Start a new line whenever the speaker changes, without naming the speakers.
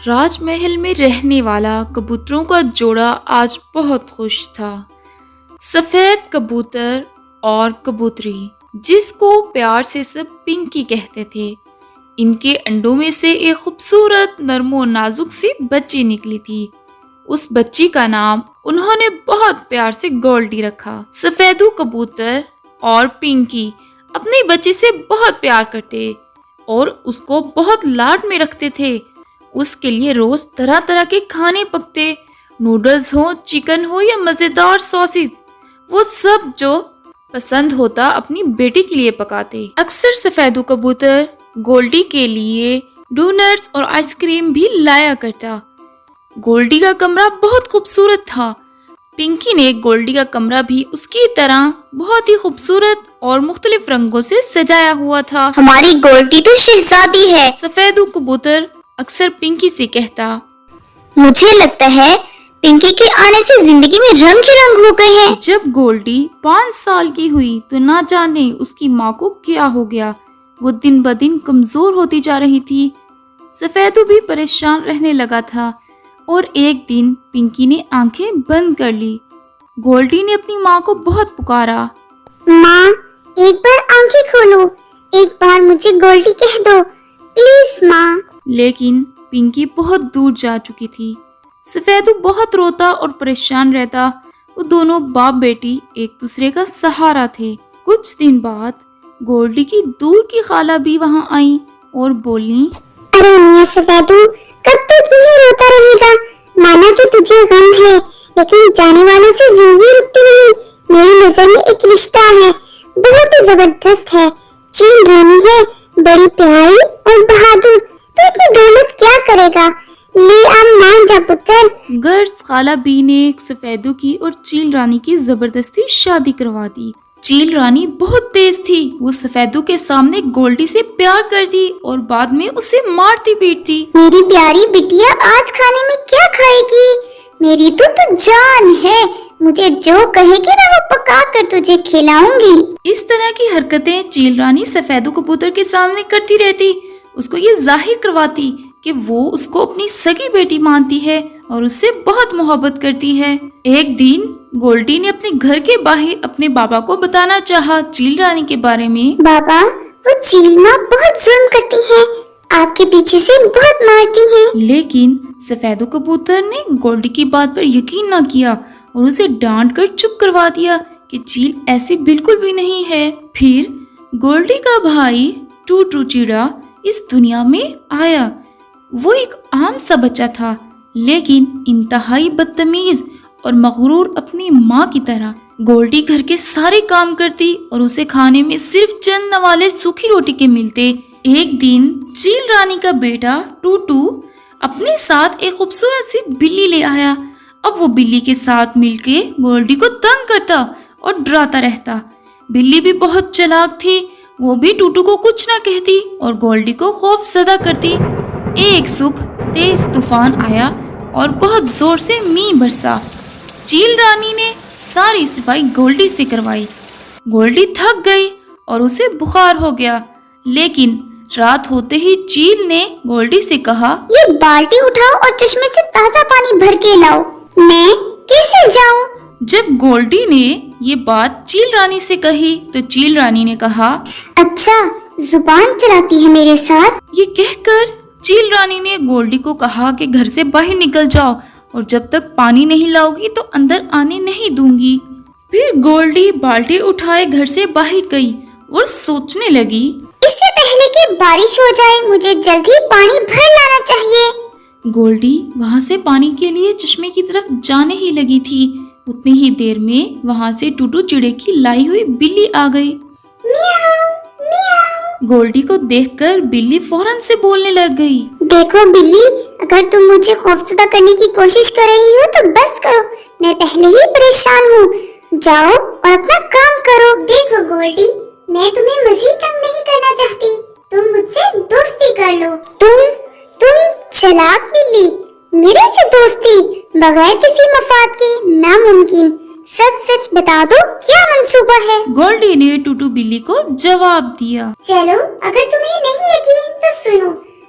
راج محل میں رہنے والا کبوتروں کا جوڑا آج بہت خوش تھا۔ سفید کبوتر اور کبوتری، جس کو پیار سے سب پنکی کہتے تھے، ان کے انڈوں میں سے ایک خوبصورت نرم و نازک سی بچی نکلی تھی۔ اس بچی کا نام انہوں نے بہت پیار سے گولڈی رکھا۔ سفیدو کبوتر اور پنکی اپنی بچی سے بہت پیار کرتے اور اس کو بہت لاڈ میں رکھتے تھے۔ اس کے لیے روز طرح طرح کے کھانے پکتے، نوڈلز ہو، چکن ہو یا مزیدار ساسز، وہ سب جو پسند ہوتا اپنی بیٹی کے لیے پکاتے۔ اکثر سفیدو کبوتر گولڈی کے لیے ڈونٹس اور آئس کریم بھی لایا کرتا۔ گولڈی کا کمرہ بہت خوبصورت تھا۔ پنکی نے گولڈی کا کمرہ بھی اس کی طرح بہت ہی خوبصورت اور مختلف رنگوں سے سجایا ہوا تھا۔
ہماری گولڈی تو شہزادی ہے۔
سفیدو کبوتر اکثر پنکی سے کہتا،
مجھے لگتا ہے پنکی کے آنے سے زندگی میں رنگ ہی رنگ ہو گئے ہیں۔
جب گولڈی 5 سال کی ہوئی تو نہ جانے اس کی ماں کو کیا ہو گیا، وہ دن بدن کمزور ہوتی جا رہی تھی۔ سفیدو بھی پریشان رہنے لگا تھا اور ایک دن پنکی نے آنکھیں بند کر لی۔ گولڈی نے اپنی ماں کو بہت پکارا،
ماں ایک بار آنکھیں کھولو، ایک بار مجھے گولڈی کہہ دو پلیز ماں۔
لیکن پنکی بہت دور جا چکی تھی۔ سفیدو بہت روتا اور پریشان رہتا۔ وہ دونوں باپ بیٹی ایک دوسرے کا سہارا تھے۔ کچھ دن بعد گولڈی کی دور کی خالہ بھی وہاں آئیں اور بولیں،
ارے میاں سفیدو، کب تک یوں ہی روتا رہے گا؟ مانا کہ تجھے غم ہے، لیکن جانے والوں سے زندگی رکتی نہیں۔ میری نظر میں ایک رشتہ ہے، بہت ہی زبردست ہے، چیل رانی ہے، بڑی پیاری اور بہادر۔ تو اتنی دولت کیا کرے گا؟ لے اب مان جا پتر۔
غرض خالہ بی نے سفیدو کی اور چیل رانی کی زبردستی شادی کروا دی۔ چیل رانی بہت تیز تھی۔ وہ سفیدو کے سامنے گولڈی سے پیار کرتی اور بعد میں اسے مارتی پیٹتی۔
میری پیاری بٹیا آج کھانے میں کیا کھائے گی؟ میری تو جان ہے، مجھے جو کہے گی میں وہ پکا کر تجھے کھلاؤں گی۔
اس طرح کی حرکتیں چیل رانی سفیدو کبوتر کے سامنے کرتی رہتی، اس کو یہ ظاہر کرواتی کہ وہ اس کو اپنی سگی بیٹی مانتی ہے اور اس سے بہت محبت کرتی ہے۔ ایک دن گولڈی نے اپنے گھر کے باہر اپنے بابا کو بتانا چاہا چیل رانی کے بارے میں۔
بابا، وہ چیل ماں بہت ظلم کرتی ہے، آپ کے پیچھے سے بہت مارتی ہیں۔
لیکن سفیدو کبوتر نے گولڈی کی بات پر یقین نہ کیا اور اسے ڈانٹ کر چپ کروا دیا کہ چیل ایسی بالکل بھی نہیں ہے۔ پھر گولڈی کا بھائی ٹوٹو چیڑا اس دنیا میں آیا۔ وہ ایک عام سا بچہ تھا، لیکن انتہائی بدتمیز اور مغرور اپنی ماں کی طرح۔ گولڈی گھر کے سارے کام کرتی اور اسے کھانے میں صرف چند نوالے سوکھی روٹی کے ملتے۔ ایک دن چیل رانی کا بیٹا ٹوٹو اپنے ساتھ ایک خوبصورت سی بلی لے آیا۔ اب وہ بلی کے ساتھ مل کے گولڈی کو تنگ کرتا اور ڈراتا رہتا۔ بلی بھی بہت چلاک تھی، وہ بھی ٹوٹو کو کچھ نہ کہتی اور گولڈی کو خوف زدہ کرتی۔ ایک صبح تیز طوفان آیا اور بہت زور سے مینہ برسا۔ چیل رانی نے ساری صفائی گولڈی سے کروائی۔ گولڈی تھک گئی اور اسے بخار ہو گیا، لیکن رات ہوتے ہی چیل نے گولڈی سے کہا،
یہ بالٹی اٹھاؤ اور چشمے سے تازہ پانی بھر کے لاؤ، میں کیسے جاؤں؟
جب گولڈی نے یہ بات چیل رانی سے کہی تو چیل رانی نے کہا،
اچھا زبان چلاتی ہے میرے ساتھ۔
یہ کہہ کر چیل رانی نے گولڈی کو کہا کہ گھر سے باہر نکل جاؤ اور جب تک پانی نہیں لاؤ گی تو اندر آنے نہیں دوں گی۔ پھر گولڈی بالٹی اٹھائے گھر سے باہر گئی اور سوچنے لگی،
اس سے پہلے کہ بارش ہو جائے مجھے جلدی پانی بھر لانا چاہیے۔
گولڈی وہاں سے پانی کے لیے چشمے کی طرف جانے ہی لگی تھی، اتنی ہی دیر میں وہاں سے ٹوٹو چڑے کی لائی ہوئی بلی آ گئی۔
میاؤ میاؤ۔
گولڈی کو دیکھ کر بلی فوراً سے بولنے لگ گئی،
دیکھو بلی، اگر تم مجھے خوفزدہ کرنے کی کوشش کر رہی ہو تو بس کرو، میں پہلے ہی پریشان ہوں، جاؤ اور اپنا کام کرو۔ دیکھو گولڈی، میں تمہیں مزید تنگ نہیں کرنا چاہتی، تم مجھ سے دوستی کر لو۔ تم چلاک بلی، میرے سے دوستی بغیر کسی مفاد کے ناممکن۔ سچ بتا دو کیا منصوبہ ہے؟
گولڈی نے ٹوٹو بلی کو جواب دیا،
چلو اگر تمہیں نہیں یقین تو سنو،